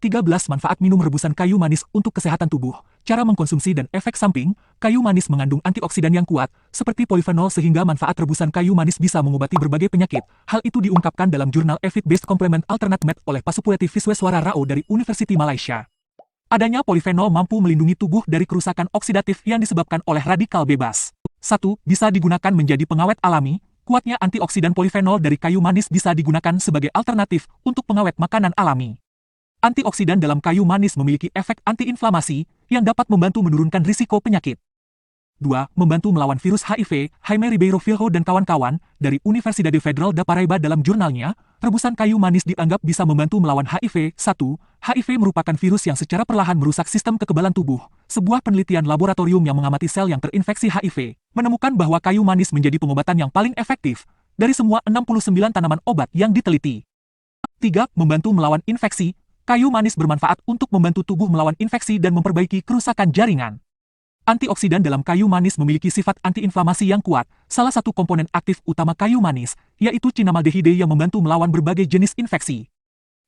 13. Manfaat minum rebusan kayu manis untuk kesehatan tubuh. Cara mengkonsumsi dan efek samping. Kayu manis mengandung antioksidan yang kuat, seperti polifenol sehingga manfaat rebusan kayu manis bisa mengobati berbagai penyakit. Hal itu diungkapkan dalam jurnal Evidence-Based Complement Alternate Med oleh Pasupueti Visweswara Rao dari University Malaysia. Adanya polifenol mampu melindungi tubuh dari kerusakan oksidatif yang disebabkan oleh radikal bebas. 1. Bisa digunakan menjadi pengawet alami. Kuatnya antioksidan polifenol dari kayu manis bisa digunakan sebagai alternatif untuk pengawet makanan alami. Antioksidan dalam kayu manis memiliki efek antiinflamasi yang dapat membantu menurunkan risiko penyakit. 2. Membantu melawan virus HIV. Jaime Ribeiro Filho dan kawan-kawan dari Universidade Federal da Paraíba dalam jurnalnya, rebusan kayu manis dianggap bisa membantu melawan HIV. 1. HIV merupakan virus yang secara perlahan merusak sistem kekebalan tubuh. Sebuah penelitian laboratorium yang mengamati sel yang terinfeksi HIV menemukan bahwa kayu manis menjadi pengobatan yang paling efektif dari semua 69 tanaman obat yang diteliti. 3. Membantu melawan infeksi. Kayu manis bermanfaat untuk membantu tubuh melawan infeksi dan memperbaiki kerusakan jaringan. Antioksidan dalam kayu manis memiliki sifat antiinflamasi yang kuat. Salah satu komponen aktif utama kayu manis, yaitu cinamaldehide yang membantu melawan berbagai jenis infeksi.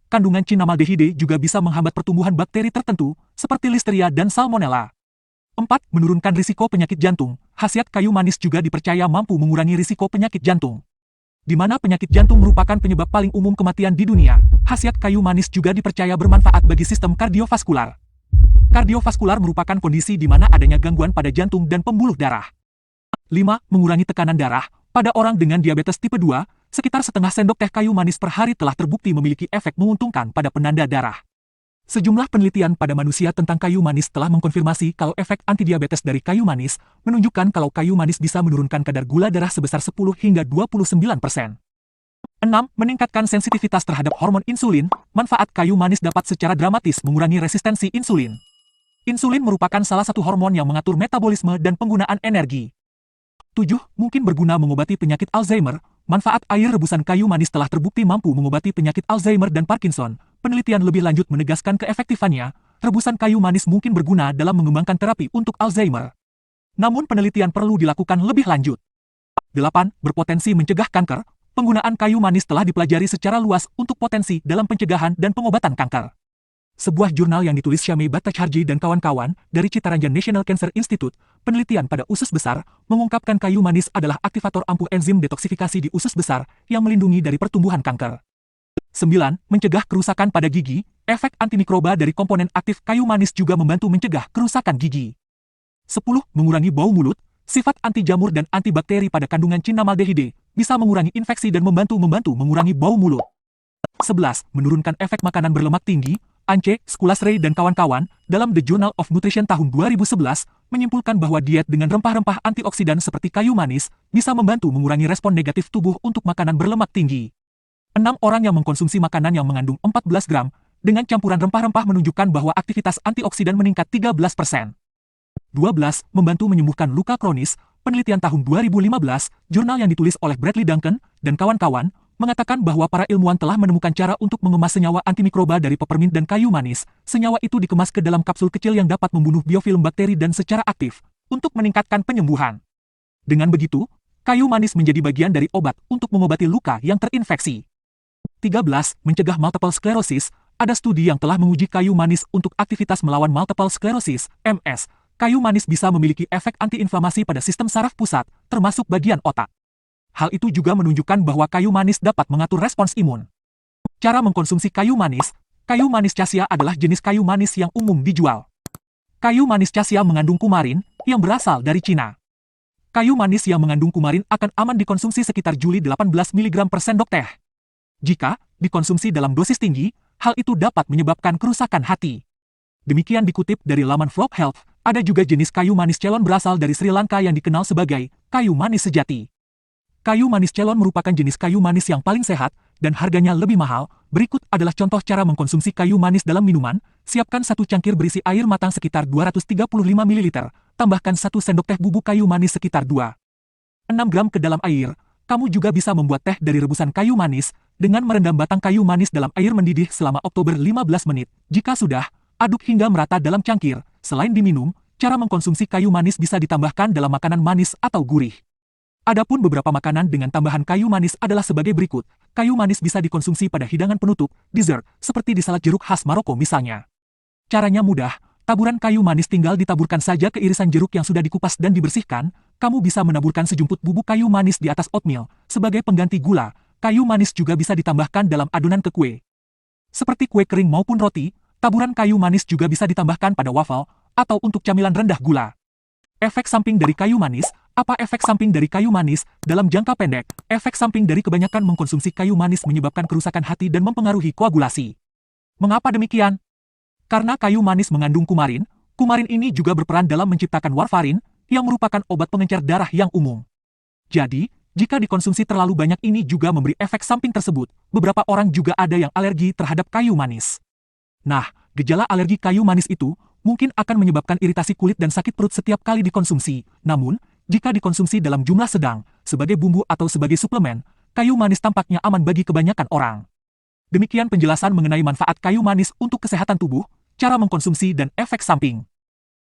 Kandungan cinamaldehide juga bisa menghambat pertumbuhan bakteri tertentu, seperti Listeria dan Salmonella. 4. Menurunkan risiko penyakit jantung. Khasiat kayu manis juga dipercaya mampu mengurangi risiko penyakit jantung. Di mana penyakit jantung merupakan penyebab paling umum kematian di dunia, khasiat kayu manis juga dipercaya bermanfaat bagi sistem kardiovaskular. Kardiovaskular merupakan kondisi di mana adanya gangguan pada jantung dan pembuluh darah. 5. Mengurangi tekanan darah. Pada orang dengan diabetes tipe 2, sekitar setengah sendok teh kayu manis per hari telah terbukti memiliki efek menguntungkan pada penanda darah. Sejumlah penelitian pada manusia tentang kayu manis telah mengkonfirmasi kalau efek antidiabetes dari kayu manis menunjukkan kalau kayu manis bisa menurunkan kadar gula darah sebesar 10 hingga 29%. 6. Meningkatkan sensitivitas terhadap hormon insulin. Manfaat kayu manis dapat secara dramatis mengurangi resistensi insulin. Insulin merupakan salah satu hormon yang mengatur metabolisme dan penggunaan energi. 7. Mungkin berguna mengobati penyakit Alzheimer. Manfaat air rebusan kayu manis telah terbukti mampu mengobati penyakit Alzheimer dan Parkinson. Penelitian lebih lanjut menegaskan keefektifannya. Rebusan kayu manis mungkin berguna dalam mengembangkan terapi untuk Alzheimer. Namun penelitian perlu dilakukan lebih lanjut. 8. Berpotensi mencegah kanker. Penggunaan kayu manis telah dipelajari secara luas untuk potensi dalam pencegahan dan pengobatan kanker. Sebuah jurnal yang ditulis Syamei Bhattacharjee dan kawan-kawan dari Citaranja National Cancer Institute, penelitian pada usus besar, mengungkapkan kayu manis adalah aktivator ampuh enzim detoksifikasi di usus besar yang melindungi dari pertumbuhan kanker. 9. Mencegah kerusakan pada gigi. Efek antimikroba dari komponen aktif kayu manis juga membantu mencegah kerusakan gigi. 10. Mengurangi bau mulut. Sifat anti jamur dan antibakteri pada kandungan cinamaldehide bisa mengurangi infeksi dan membantu mengurangi bau mulut. 11. Menurunkan efek makanan berlemak tinggi. Ance, Skulasrey dan kawan-kawan, dalam The Journal of Nutrition tahun 2011, menyimpulkan bahwa diet dengan rempah-rempah antioksidan seperti kayu manis bisa membantu mengurangi respon negatif tubuh untuk makanan berlemak tinggi. 6 orang yang mengkonsumsi makanan yang mengandung 14 gram dengan campuran rempah-rempah menunjukkan bahwa aktivitas antioksidan meningkat 13%. 12. Membantu menyembuhkan luka kronis. Penelitian tahun 2015, jurnal yang ditulis oleh Bradley Duncan dan kawan-kawan, mengatakan bahwa para ilmuwan telah menemukan cara untuk mengemas senyawa antimikroba dari peppermint dan kayu manis. Senyawa itu dikemas ke dalam kapsul kecil yang dapat membunuh biofilm bakteri dan secara aktif untuk meningkatkan penyembuhan. Dengan begitu, kayu manis menjadi bagian dari obat untuk mengobati luka yang terinfeksi. 13. Mencegah multiple sclerosis. Ada studi yang telah menguji kayu manis untuk aktivitas melawan multiple sclerosis, MS. Kayu manis bisa memiliki efek antiinflamasi pada sistem saraf pusat, termasuk bagian otak. Hal itu juga menunjukkan bahwa kayu manis dapat mengatur respons imun. Cara mengkonsumsi kayu manis cassia adalah jenis kayu manis yang umum dijual. Kayu manis cassia mengandung kumarin, yang berasal dari Cina. Kayu manis yang mengandung kumarin akan aman dikonsumsi sekitar Juli 18 mg per sendok teh. Jika dikonsumsi dalam dosis tinggi, hal itu dapat menyebabkan kerusakan hati. Demikian dikutip dari laman Flock Health, ada juga jenis kayu manis Ceylon berasal dari Sri Lanka yang dikenal sebagai kayu manis sejati. Kayu manis Ceylon merupakan jenis kayu manis yang paling sehat dan harganya lebih mahal. Berikut adalah contoh cara mengkonsumsi kayu manis dalam minuman. Siapkan 1 cangkir berisi air matang sekitar 235 ml. Tambahkan 1 sendok teh bubuk kayu manis sekitar 2,6 gram ke dalam air. Kamu juga bisa membuat teh dari rebusan kayu manis dengan merendam batang kayu manis dalam air mendidih selama Oktober 15 menit. Jika sudah, aduk hingga merata dalam cangkir. Selain diminum, cara mengkonsumsi kayu manis bisa ditambahkan dalam makanan manis atau gurih. Adapun beberapa makanan dengan tambahan kayu manis adalah sebagai berikut. Kayu manis bisa dikonsumsi pada hidangan penutup, dessert, seperti di salad jeruk khas Maroko misalnya. Caranya mudah, taburan kayu manis tinggal ditaburkan saja ke irisan jeruk yang sudah dikupas dan dibersihkan. Kamu bisa menaburkan sejumput bubuk kayu manis di atas oatmeal, sebagai pengganti gula. Kayu manis juga bisa ditambahkan dalam adonan ke kue. Seperti kue kering maupun roti, taburan kayu manis juga bisa ditambahkan pada waffle, atau untuk camilan rendah gula. Efek samping dari kayu manis. Apa efek samping dari kayu manis? Dalam jangka pendek, efek samping dari kebanyakan mengkonsumsi kayu manis menyebabkan kerusakan hati dan mempengaruhi koagulasi. Mengapa demikian? Karena kayu manis mengandung kumarin, kumarin ini juga berperan dalam menciptakan warfarin, yang merupakan obat pengencer darah yang umum. Jadi, jika dikonsumsi terlalu banyak ini juga memberi efek samping tersebut. Beberapa orang juga ada yang alergi terhadap kayu manis. Nah, gejala alergi kayu manis itu mungkin akan menyebabkan iritasi kulit dan sakit perut setiap kali dikonsumsi. Namun, jika dikonsumsi dalam jumlah sedang, sebagai bumbu atau sebagai suplemen, kayu manis tampaknya aman bagi kebanyakan orang. Demikian penjelasan mengenai manfaat kayu manis untuk kesehatan tubuh, cara mengkonsumsi dan efek samping.